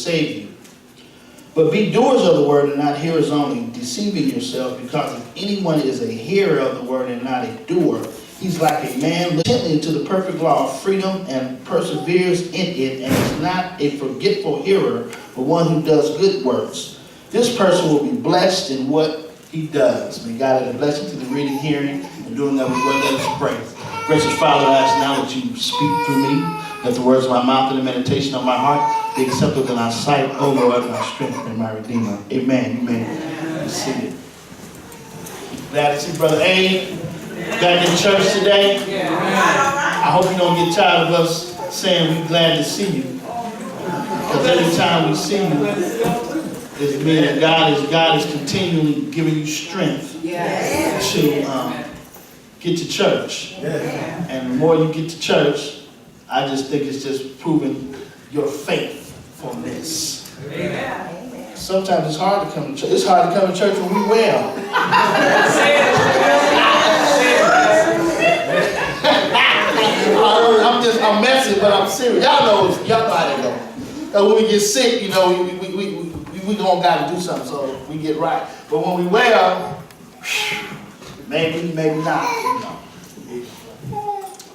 save you. But be doers of the word and not hearers only, deceiving yourselves, because if anyone is a hearer of the word and not a doer, he's like a man intently into the perfect law of freedom and perseveres in it, and is not a forgetful hearer, but one who does good works. This person will be blessed in what he does. May God add a blessing to the reading, hearing, and doing of his word. Let us pray. Gracious Father, I ask now that you speak through me, that the words of my mouth and the meditation of my heart be acceptable in thy sight, O Lord, my strength and my Redeemer. Amen. Amen. Be seated. Glad to see Brother Abe back in church today. I hope you don't get tired of us saying we're glad to see you. Because every time we see you, it means that God is continually giving you strength to get to church. And the more you get to church, I just think it's just proving your faithfulness. Sometimes it's hard to come to church. It's hard to come to church when we well. I'm messing, but I'm serious. Y'all know how that go. When we get sick, you know, we gonna gotta do something so we get right. But when we well, maybe not. You know.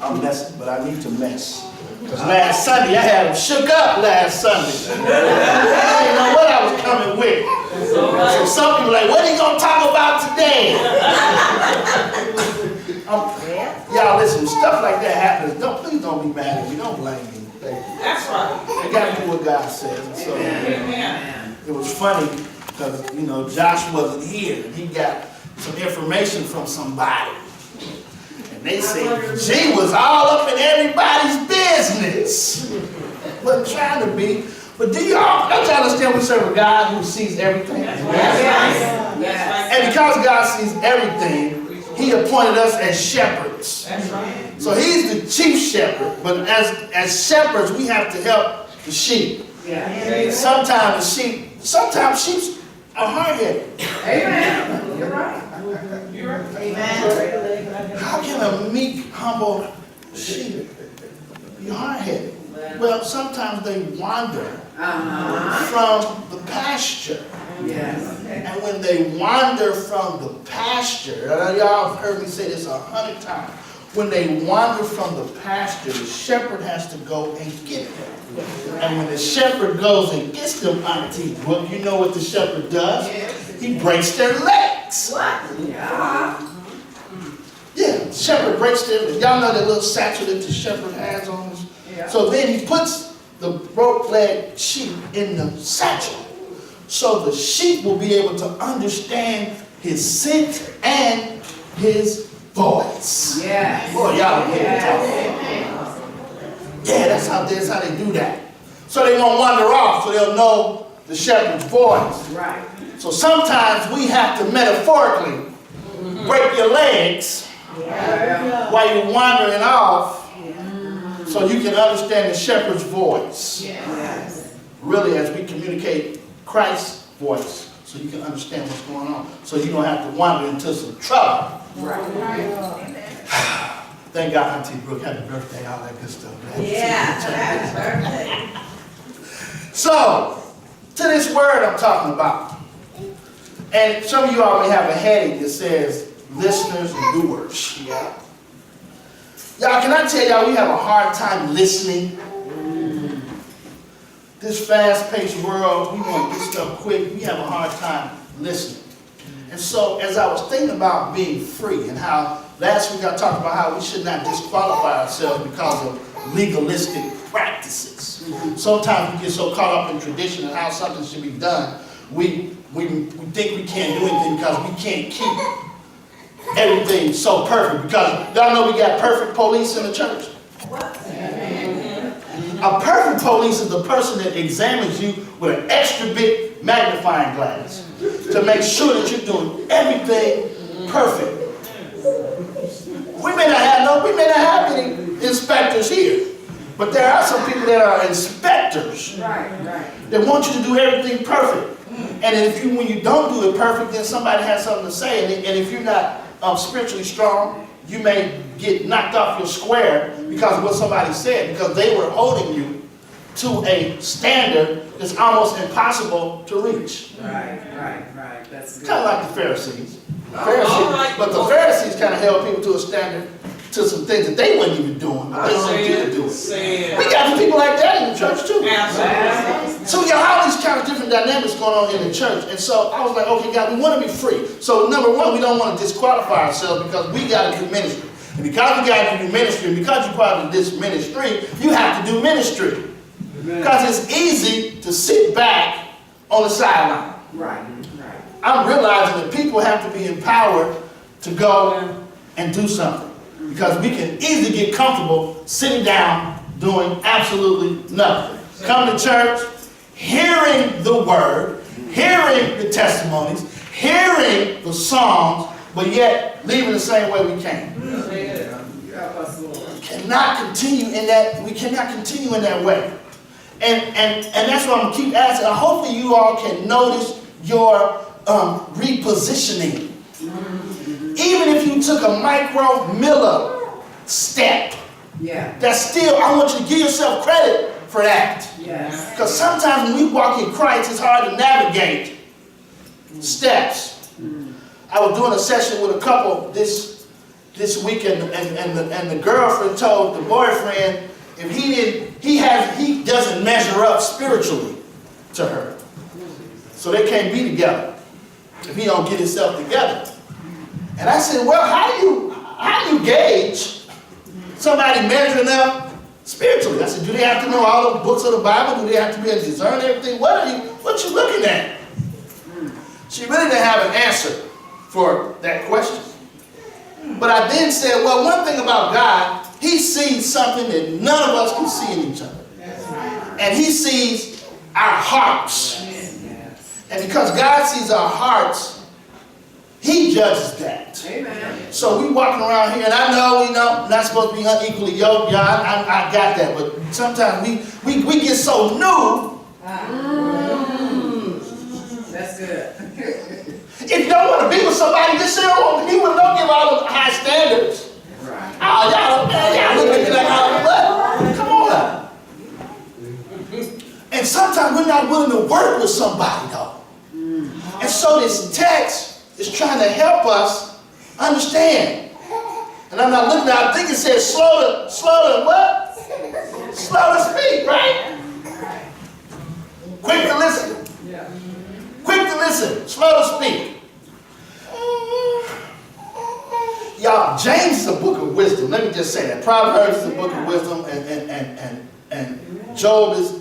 I'm messing, but I need to mess. Because last Sunday, I had them shook up last Sunday. I didn't know what I was coming with. So some people are like, what are you going to talk about today? Y'all listen, stuff like that happens. Please don't be mad at me. Don't blame me. That's right. You got to do what God says. So, it was funny because, you know, Josh wasn't here. And he got some information from somebody. And they said, she was all up in everybody's business. Wasn't trying to be. But don't you understand we serve a God who sees everything? Yes. And because God sees everything, he appointed us as shepherds. That's right. So he's the chief shepherd. But as shepherds, we have to help the sheep. Yeah. Sometimes sheep are hard-headed. Amen. You're right. You're right. Amen. How can a meek, humble sheep be hard-headed? Well, sometimes they wander from the pasture. Yes. And when they wander from the pasture, y'all have heard me say this 100 times. When they wander from the pasture, the shepherd has to go and get them. And when the shepherd goes and gets them, Auntie Brooke, you know what the shepherd does? He breaks their legs. What? Yeah. Yeah, the shepherd breaks their legs. Y'all know that little satchel that the shepherd has on his. Yeah. So then he puts the broke-legged sheep in the satchel. So the sheep will be able to understand his scent and his voice. Yes. Boy, y'all don't hear me talking. Yeah, that's how they do that. So they won't wander off, so they'll know the shepherd's voice. Right. So sometimes we have to metaphorically break your legs while you're wandering off so you can understand the shepherd's voice. Yes. Really, as we communicate Christ's voice, so you can understand what's going on. So you don't have to wander into some trouble. Right. Thank God, Auntie Brooke, happy birthday, all that good stuff. Happy birthday. So, to this word I'm talking about. And some of you already have a heading that says listeners and doers. Yeah. Y'all, can I tell y'all we have a hard time listening? This fast-paced world, we want to get stuff quick. We have a hard time listening. And so, as I was thinking about being free and how last week I talked about how we should not disqualify ourselves because of legalistic practices. Sometimes we get so caught up in tradition and how something should be done, we think we can't do anything because we can't keep everything so perfect. Because y'all know we got perfect police in the church. A perfect police is the person that examines you with an extra big magnifying glass to make sure that you're doing everything perfect. We may not have any inspectors here, but there are some people that are inspectors that want you to do everything perfect. And when you don't do it perfect, then somebody has something to say. And if you're not spiritually strong, you may get knocked off your square because of what somebody said, because they were holding you to a standard that's almost impossible to reach. Right. That's good. Kind of like the Pharisees. All right. But the Pharisees kind of held people to a standard, to some things that they weren't even doing. But they wanted you to do it. We got some people like that in the church too. Absolutely. So we got all these kind of different dynamics going on in the church. And so I was like, okay, God, we want to be free. So number one, we don't want to disqualify ourselves because we got to do ministry. And because we got to do ministry, and because you're part of this ministry, you have to do ministry. Because it's easy to sit back on the sideline. Right. I'm realizing that people have to be empowered to go and do something. Because we can easily get comfortable sitting down doing absolutely nothing. Come to church, hearing the word, hearing the testimonies, hearing the songs, but yet leaving the same way we came. Help us, Lord. We cannot continue in that way. And that's why I'm going to keep asking. Hopefully you all can notice your repositioning. Even if you took a micro milli step, that's still, I want you to give yourself credit for that. Yes. Because sometimes when we walk in Christ, it's hard to navigate steps. I was doing a session with a couple this weekend, and the girlfriend told the boyfriend if he doesn't measure up spiritually to her, so they can't be together if he don't get himself together. And I said, well, how do you gauge somebody measuring up spiritually? I said, do they have to know all the books of the Bible? Do they have to be able to discern everything? What you looking at? She really didn't have an answer for that question. But I then said, well, one thing about God, he sees something that none of us can see in each other. And he sees our hearts. And because God sees our hearts, he judges that. Amen. So we walking around here, and I know we not supposed to be unequally yoked. Yeah, I got that. But sometimes we get so new. That's good. If you don't want to be with somebody, just say, oh, he would don't give all those high standards. Right. Oh, y'all look at me like, oh, what? Come on. And sometimes we're not willing to work with somebody, though. And so this text is trying to help us understand. And I'm not looking at it, I think it says slow to what? Slow to speak, right? Quick to listen. Quick to listen, slow to speak. Y'all, James is a book of wisdom. Let me just say that. Proverbs is a book of wisdom, and Job is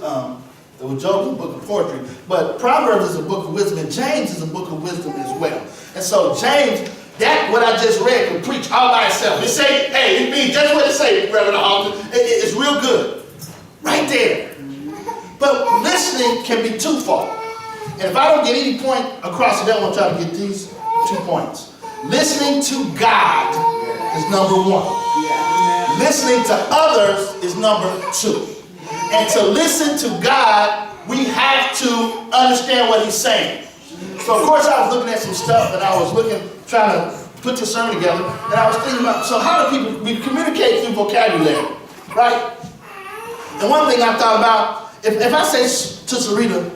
Job is a book of poetry. But Proverbs is a book of wisdom, and James is a book of wisdom as well. And so James, that what I just read can preach all by itself. It say, hey, it means just what it say, Reverend Alton. It's real good, right there. But listening can be twofold. And if I don't get any point across it, I want y'all to get these 2 points. Listening to God is number 1. Listening to others is number 2. And to listen to God, we have to understand what he's saying. So of course I was looking at some stuff, and I was trying to put this sermon together, and I was thinking about, so how do we communicate through vocabulary, right? And one thing I thought about, if I say to Sarita,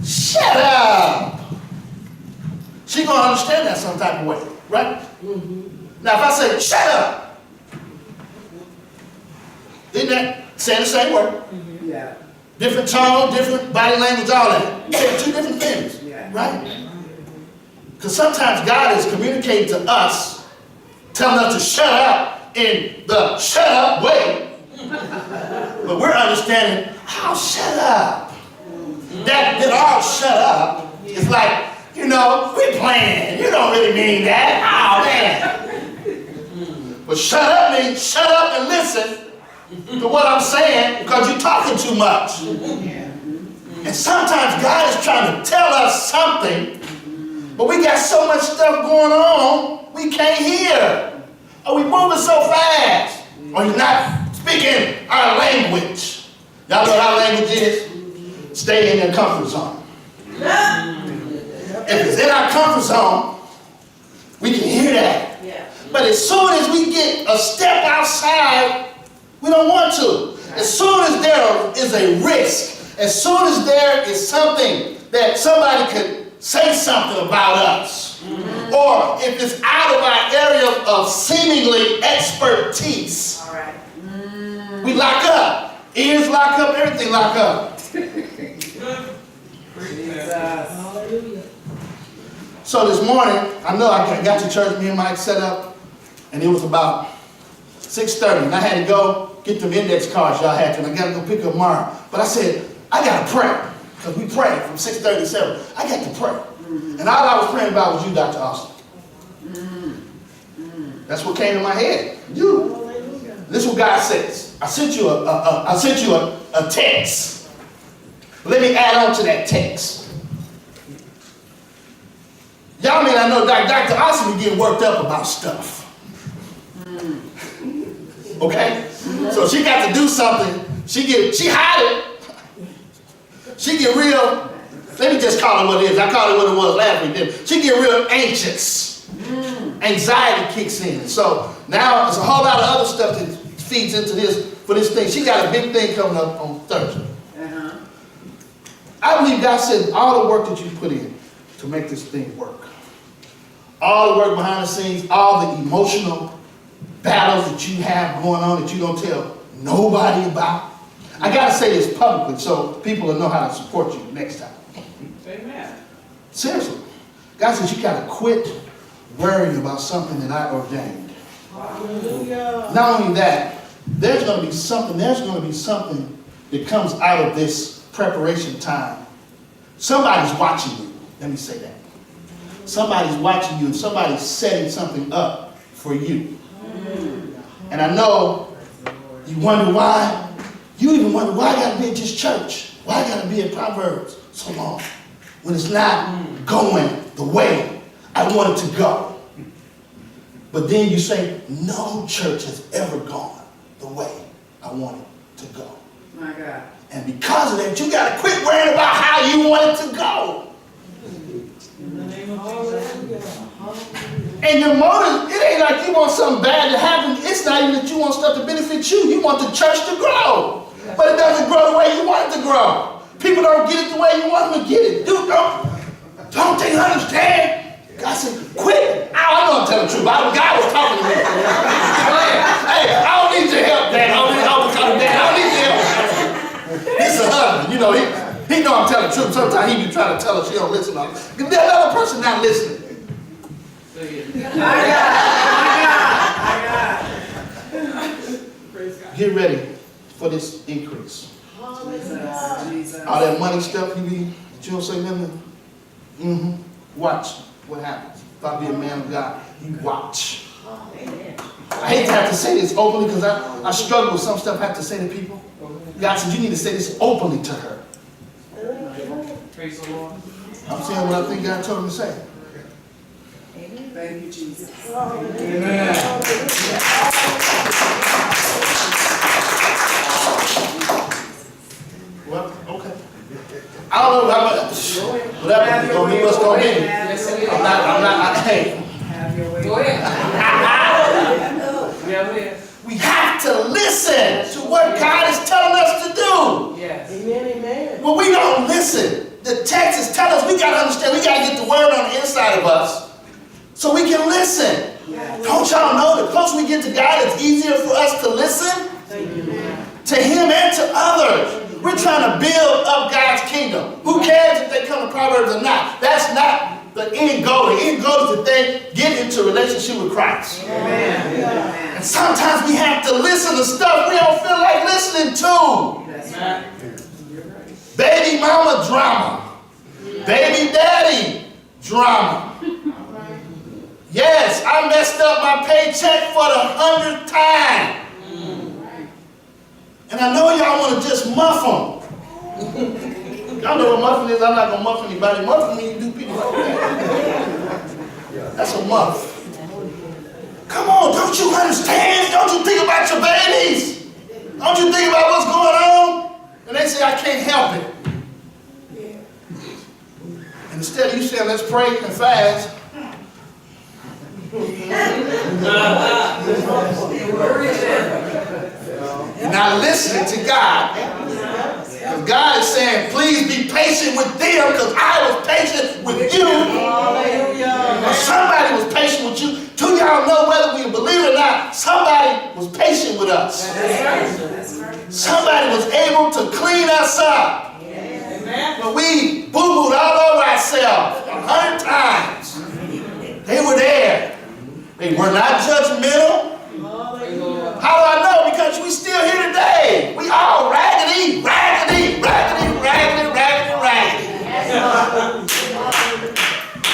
shut up, she's going to understand that some type of way, right? Now if I say, shut up, isn't that saying the same word? Yeah. Different tone, different body language, all that. Saying 2 different things, right? Because sometimes God is communicating to us, telling us to shut up in the shut up way. But we're understanding, oh, shut up. That all shut up is like, we're playing. You don't really mean that. Oh, man. But shut up means shut up and listen to what I'm saying, because you're talking too much. And sometimes God is trying to tell us something, but we got so much stuff going on, we can't hear. Or we moving so fast. Or you're not speaking our language. Y'all know what our language is? Stay in your comfort zone. If it's in our comfort zone, we can hear that. But as soon as we get a step outside, we don't want to. As soon as there is a risk, as soon as there is something that somebody could say something about us, or if it's out of our area of seemingly expertise, All right. we lock up. Ears lock up, everything lock up. Jesus. So this morning, I know I got to church, me and Mike set up, and it was about 6:30, and I had to go get them index cards y'all had to, and I got to go pick up Mara. But I said, I got to pray, because we prayed from 6:30 to 7. I got to pray. And all I was praying about was you, Dr. Austin. That's what came to my head. You. This is what God says. I sent you a text. Let me add on to that text. Y'all may not know Dr. Austin be getting worked up about stuff. Okay? So she got to do something. She hide it. She get real, let me just call it what it is. I called it what it was last week, didn't I? She get real anxious. Anxiety kicks in. So now there's a whole lot of other stuff that feeds into this, for this thing. She got a big thing coming up on Thursday. I believe God said all the work that you put in to make this thing work. All the work behind the scenes, all the emotional battles that you have going on that you don't tell nobody about. I got to say this publicly so people will know how to support you next time. Amen. Seriously. God says you got to quit worrying about something that I ordained. Hallelujah. Not only that, there's going to be something that comes out of this preparation time. Somebody's watching you. Let me say that. Somebody's watching you and somebody's setting something up for you. And I know you wonder why. You even wonder why I got to be at this church. Why I got to be at Proverbs so long when it's not going the way I want it to go. But then you say, no church has ever gone the way I want it to go. My God. And because of that, you got to quit worrying about how you want it to go. In the name of Jesus. And your motive, it ain't like you want something bad to happen. It's not even that you want stuff to benefit you. You want the church to grow. But it doesn't grow the way you want it to grow. People don't get it the way you want them to get it. Dude, don't they understand? God said, quit. I know I'm telling the truth. God was talking to me. Hey, I don't need your help, Dad. I don't need your help. He's a husband. You know, he know I'm telling the truth. Sometimes he be trying to tell us she don't listen. There's another person not listening. My God. Get ready for this increase. Jesus. All that money stuff you don't say nothing. Watch what happens. If I be a man of God, you watch. I hate to have to say this openly because I struggle with some stuff I have to say to people. God said, you need to say this openly to her. Praise the Lord. I'm saying what I think God told me to say. Thank you, Jesus. Amen. Well, okay. I don't know how much. Whatever. It's going to be what's going to be. I'm not, hey. Have your way. Go ahead. Yeah, yeah. We have to listen to what God is telling us to do. Yes. Amen. When we don't listen, the text is telling us we got to understand, we got to get the word on the inside of us so we can listen. Don't y'all know the closer we get to God, it's easier for us to listen to Him and to others. We're trying to build up God's kingdom. Who cares if they come to Proverbs or not? That's not the end goal. The end goal is that they get into a relationship with Christ. Amen. And sometimes we have to listen to stuff we don't feel like listening to. That's right. Baby mama drama. Baby daddy drama. Yes, I messed up my paycheck for the 100th time. And I know y'all want to just muff them. Y'all know what muffin is. I'm not going to muff anybody. Muffin means you do people like that. That's a muff. Come on, don't you understand? Don't you think about your babies? Don't you think about what's going on? And they say, I can't help it. And instead of you saying, let's pray and fast, you're not not listening to God. Because God is saying, please be patient with them because I was patient with you. Or somebody was patient with you. Do y'all know whether we believe it or not, somebody was patient with us. Somebody was able to clean us up. When we boo-booed all over ourselves 100 times, they were there. They were not judgmental. How do I know? Because we still here today. We all raggedy, raggedy, raggedy, raggedy, raggedy, raggedy.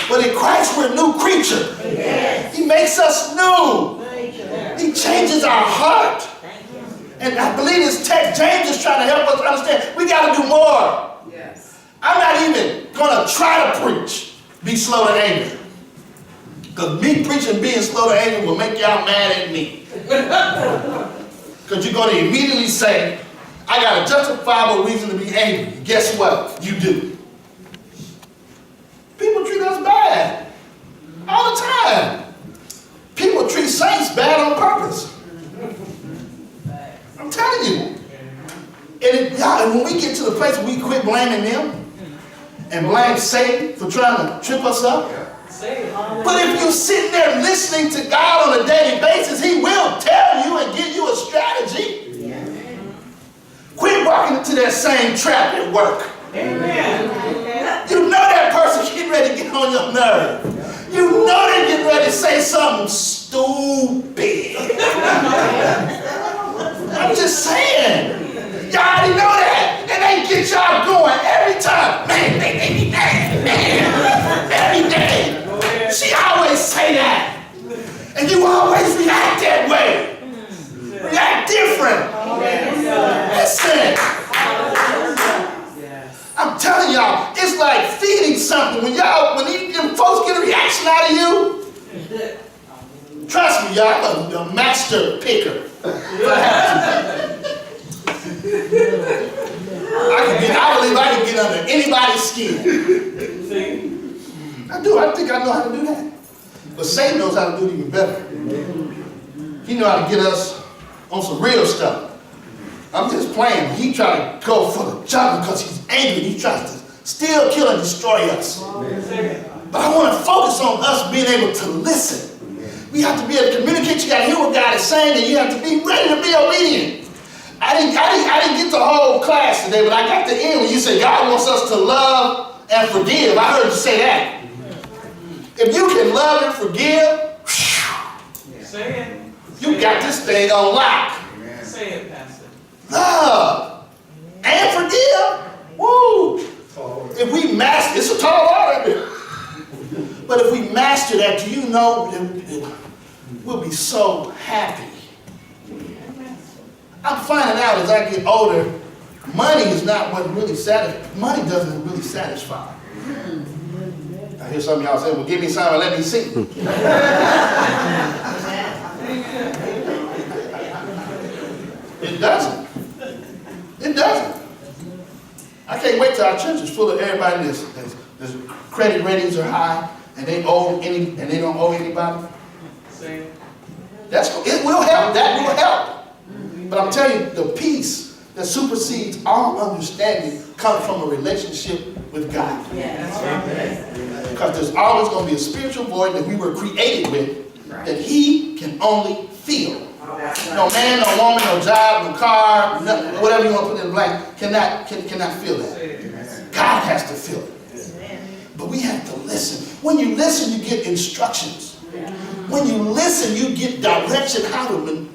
But in Christ, we're a new creature. He makes us new. He changes our heart. And I believe this text, James is trying to help us understand we got to do more. I'm not even going to try to preach, be slow to anger. Because me preaching being slow to anger will make y'all mad at me. Because you're going to immediately say, I got a justifiable reason to be angry. Guess what? You do. People treat us bad. All the time. People treat saints bad on purpose. I'm telling you. And when we get to the place where we quit blaming them and blame Satan for trying to trip us up. But if you're sitting there listening to God on a daily basis, He will tell you and give you a strategy. Quit walking into that same trap at work. Amen. You know that person getting ready to get on your nerve. You know they're getting ready to say something stupid. I'm just saying. Y'all already know that. And they get y'all going every time. Man, every day. She always say that. And you always react that way. React different. Listen. I'm telling y'all, it's like feeding something. When folks get a reaction out of you, trust me, y'all, a master picker. I believe I can get under anybody's skin. I do. I think I know how to do that. But Satan knows how to do it even better. He knows how to get us on some real stuff. I'm just playing. He tries to go for the jump because he's angry. He tries to steal, kill, and destroy us. But I want to focus on us being able to listen. We have to be able to communicate. You got to hear what God is saying, and you have to be ready to be obedient. I didn't get the whole class today, but I got the end when you say God wants us to love and forgive. I heard you say that. If you can love and forgive, you got this thing on lock. Say it, Pastor. Love and forgive. Woo! If we master, it's a tall order. But if we master that, do you know we'll be so happy. I'm finding out as I get older, money is not what really satisfies. Money doesn't really satisfy. I hear some of y'all say, well, give me some and let me see. It doesn't. It doesn't. I can't wait till our church is full of everybody that's credit ratings are high and they don't owe anybody. It will help. That will help. But I'm telling you, the peace that supersedes all understanding comes from a relationship with God. Because there's always going to be a spiritual void that we were created with that He can only feel. No man, no woman, no job, no car, whatever you want to put in the blank, cannot feel that. God has to feel it. But we have to listen. When you listen, you get instructions. When you listen, you get direction how to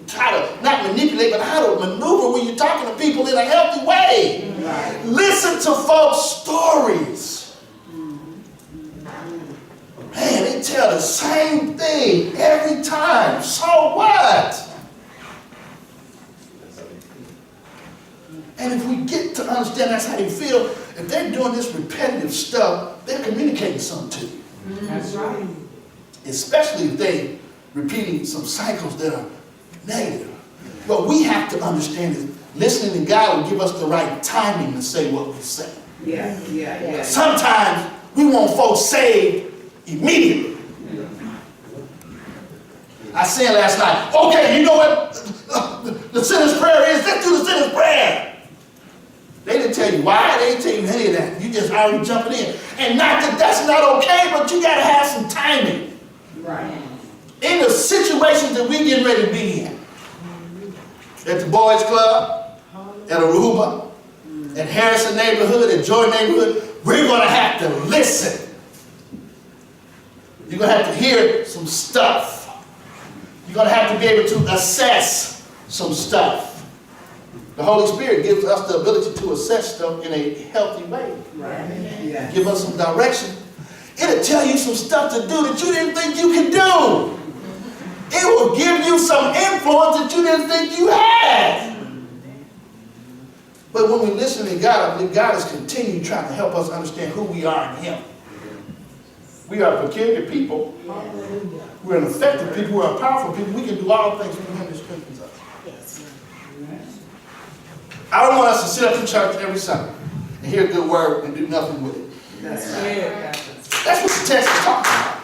not manipulate, but how to maneuver when you're talking to people in a healthy way. Listen to folks' stories. Man, they tell the same thing every time. So what? And if we get to understand that's how they feel, if they're doing this repetitive stuff, they're communicating something to you. That's right. Especially if they're repeating some cycles that are negative. What we have to understand is listening to God will give us the right timing to say what we say. Yeah. Sometimes we want folks saved immediately. I said last night, okay, you know what? The sinner's prayer is, let's do the sinner's prayer. They didn't tell you why. They didn't tell you any of that. You just already jumping in. And not that that's not okay, but you got to have some timing. Right. In the situations that we getting ready to be in. At the boys club, at Aruba, at Harrison neighborhood, at Joy neighborhood, we're going to have to listen. You're going to have to hear some stuff. You're going to have to be able to assess some stuff. The Holy Spirit gives us the ability to assess stuff in a healthy way. Right. Yeah. Give us some direction. It'll tell you some stuff to do that you didn't think you could do. It will give you some influence that you didn't think you had. But when we listen to God, I believe God is continuing trying to help us understand who we are in Him. We are peculiar people. We're an effective people. We're a powerful people. We can do all things through Him that strengthens us. I don't want us to sit up in church every Sunday and hear a good word and do nothing with it. That's Say right. it, Pastor. That's what the text is talking about.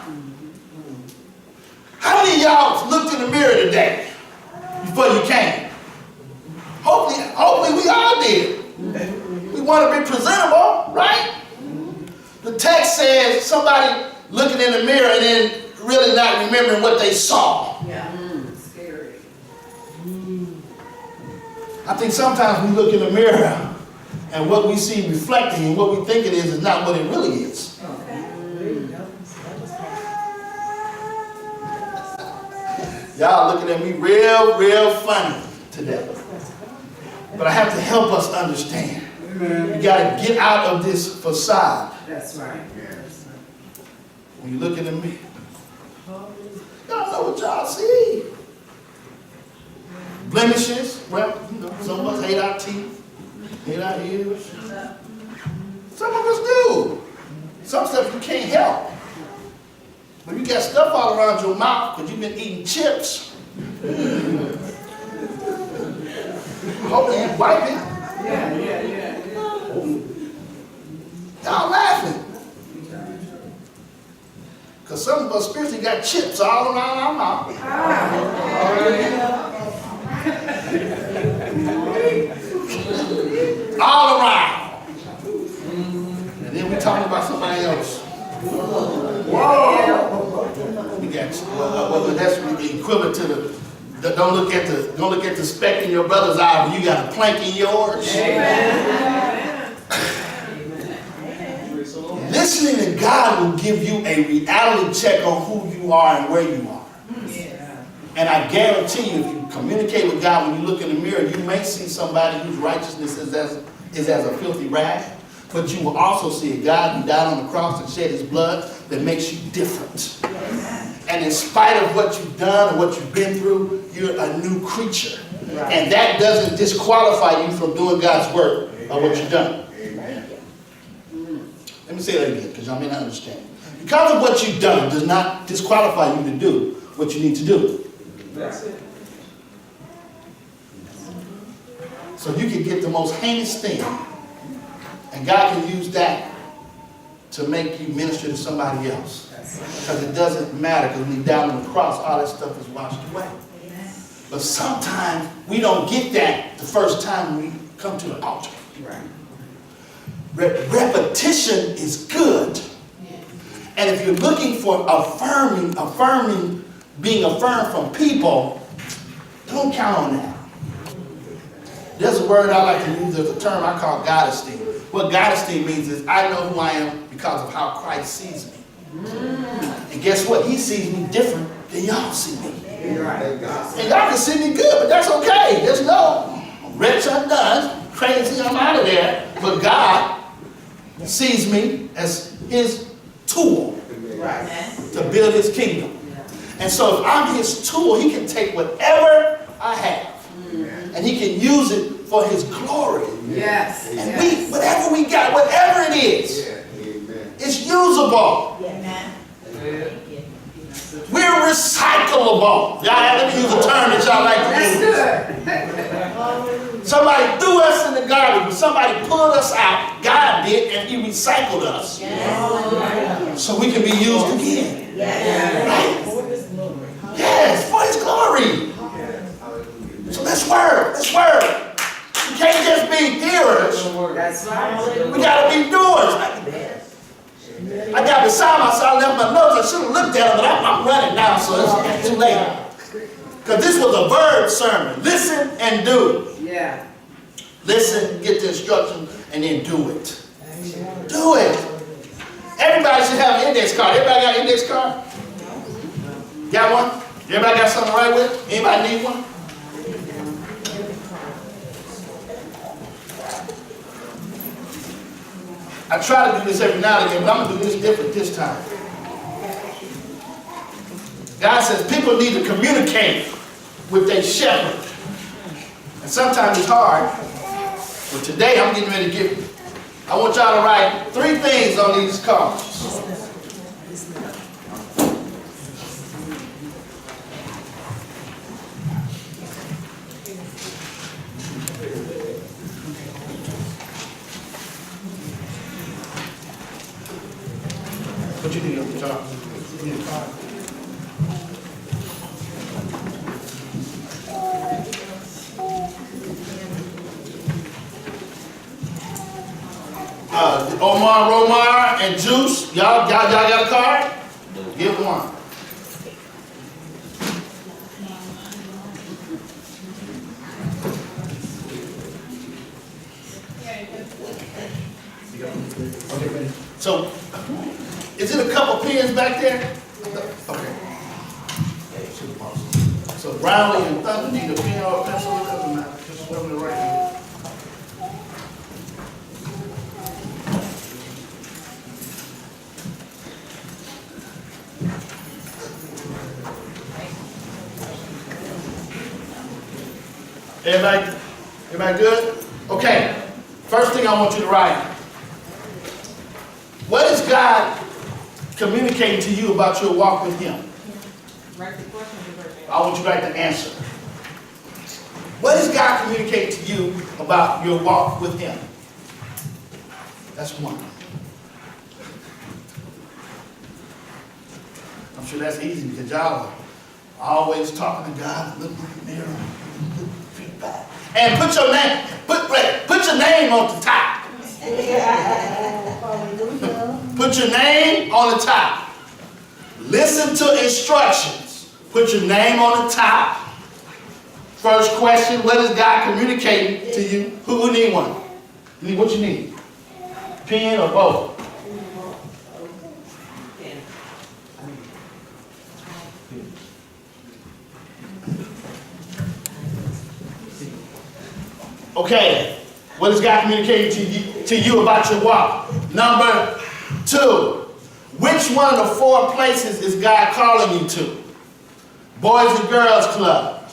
How many of y'all looked in the mirror today before you came? Hopefully we all did. We want to be presentable, right? The text says somebody looking in the mirror and then really not remembering what they saw. Yeah. Scary. I think sometimes we look in the mirror and what we see reflecting and what we think it is not what it really is. Y'all looking at me real funny today. But I have to help us understand. We got to get out of this facade. That's right. When you look in the mirror, y'all know what y'all see. Blemishes. Well, you know, some of us hate our teeth, hate our ears. Some of us do. Some stuff you can't help. When you got stuff all around your mouth because you've been eating chips, hope you ain't wiping. Yeah. Y'all laughing. Because some of us spiritually got chips all around our mouth. All around. And then we talking about somebody else. We got, well, that's the equivalent to the don't look at the speck in your brother's eye when you got a plank in yours. Listening to God will give you a reality check on who you are and where you are. And I guarantee you, if you communicate with God when you look in the mirror, you may see somebody whose righteousness is as a filthy rag, but you will also see a God who died on the cross and shed His blood that makes you different. And in spite of what you've done or what you've been through, you're a new creature. And that doesn't disqualify you from doing God's work or what you've done. Let me say that again, because y'all may not understand. Because of what you've done does not disqualify you to do what you need to do. That's it. So you can get the most heinous thing, and God can use that to make you minister to somebody else. Because it doesn't matter, because when He died on the cross, all that stuff is washed away. But sometimes we don't get that the first time we come to the altar. Repetition is good. And if you're looking for affirming, being affirmed from people, don't count on that. There's a word I like to use as a term I call God esteem. What God esteem means is I know who I am because of how Christ sees me. And guess what? He sees me different than y'all see me. And y'all can see me good, but that's okay. There's no wretch undone, crazy, I'm out of there. But God sees me as His tool to build His kingdom. And so if I'm His tool, He can take whatever I have and He can use it for His glory. And whatever we got, whatever it is, it's usable. We're recyclable. Let me use a term that y'all like to use. Somebody threw us in the garbage, but somebody pulled us out. God did, and He recycled us. So we can be used again. Right? Yes, for His glory. So let's work. got beside myself, I left my notes. I should have looked at them, but I'm running now, so it's too late. Because this was a verb sermon. Listen and do. Yeah. Listen, get the instructions, and then do it. Do it. Everybody should have an index card. Everybody got an index card? Got one? Everybody got something to write with? Anybody need one? I try to do this every now and again, but I'm going to do this different this time. God says people need to communicate with their shepherd. And sometimes it's hard. But today I'm getting ready to give you. I want y'all to write 3 things on these cards. What you need on the top? You need a card. Omar, Romar, and Juice, y'all got a card? Get one. Okay, ready? So, is it a couple pens back there? Okay. So Brownlee and Thunder need a pen or a pencil, it doesn't matter. Just whatever the right hand. Everybody good? Okay. First thing I want you to write. What is God communicating to you about your walk with Him? Write the question. I want you to write the answer. What is God communicating to you about your walk with Him? That's one. I'm sure that's easy because y'all are always talking to God, looking in the mirror, feedback. And put your name on the top. Put your name on the top. Listen to instructions. Put your name on the top. First question, what is God communicating to you? Who need one? What you need? Pen or both? Okay, what is God communicating to you about your walk? Number 2, which one of the 4 places is God calling you to? Boys and Girls Club,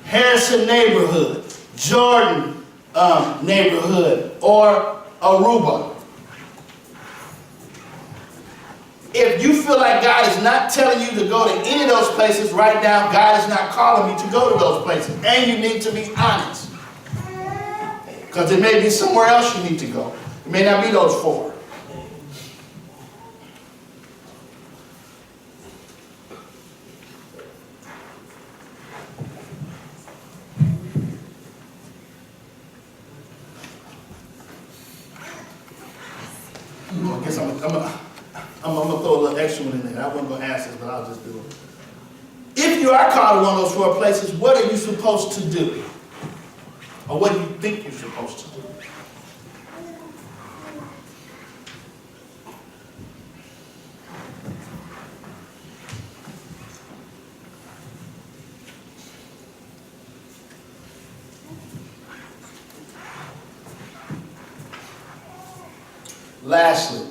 Harrison Neighborhood, Jordan Neighborhood, or Aruba. If you feel like God is not telling you to go to any of those places right now, God is not calling me to go to those places. And you need to be honest. Because it may be somewhere else you need to go. It may not be those 4. I guess I'm gonna throw a little extra one in there. I wasn't gonna ask this, but I'll just do it. If you are called to one of those 4 places, what are you supposed to do? Or what do you think you're supposed to do? Lastly,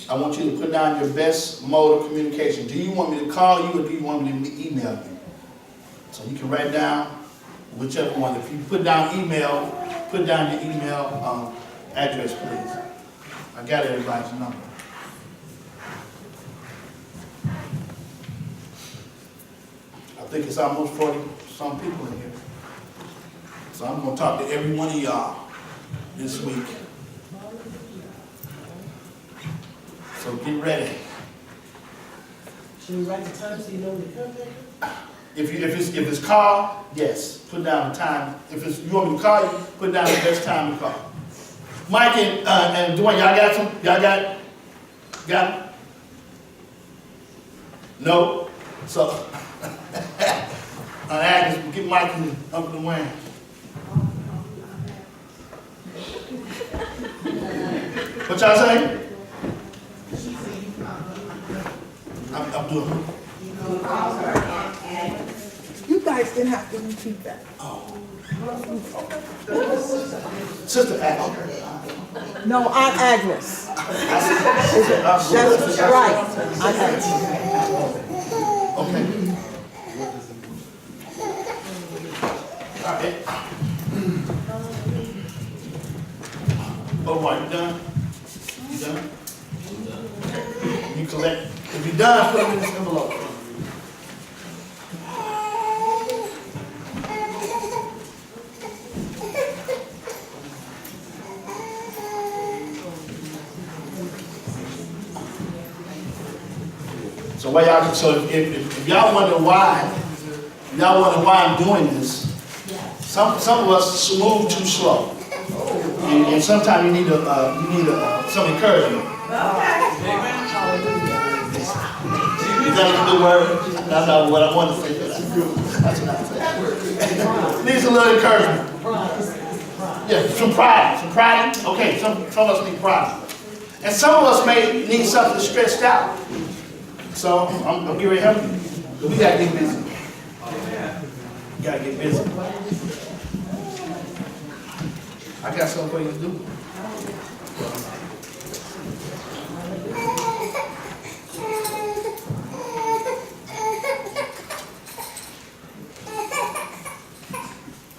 I want you to put down your best mode of communication. Do you want me to call you or do you want me to email you? So you can write down whichever one. If you put down email, put down your email address, please. I got everybody's number. I think it's almost 40 some people in here. So I'm going to talk to every one of y'all this week. So get ready. Should we write the time so you know when to contact you? If it's call, yes, put down the time. If it's you want me to call you, put down the best time to call. Mike and Dwayne, y'all got some? Y'all got Got it? No? So, Agnes, get Mike and Uncle Wayne. What y'all say? I'm doing. You guys didn't have to repeat that. Sister Agnes. No, I'm Agnes. That's That's right. I'm Agnes. Okay. All right. Oh, boy, you done? You done? You collect. If you're done, put them in this envelope. So why y'all? So if y'all wonder why, I'm doing this, some of us move too slow, and sometimes you need some encouragement. Is that a good word? That's not what I want to say. That's what I said. Needs a little encouragement. Yeah, some pride. Okay, some of us need pride, and some of us may need something stretched out. So I'm getting ready to help you. We gotta get busy. You gotta get busy. I got something for you to do.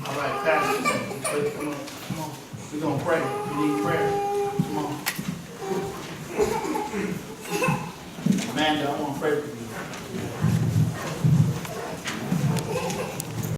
All right, Pastor. Come on. We're gonna pray. We need prayer. Come on. Amanda, I want to pray for you.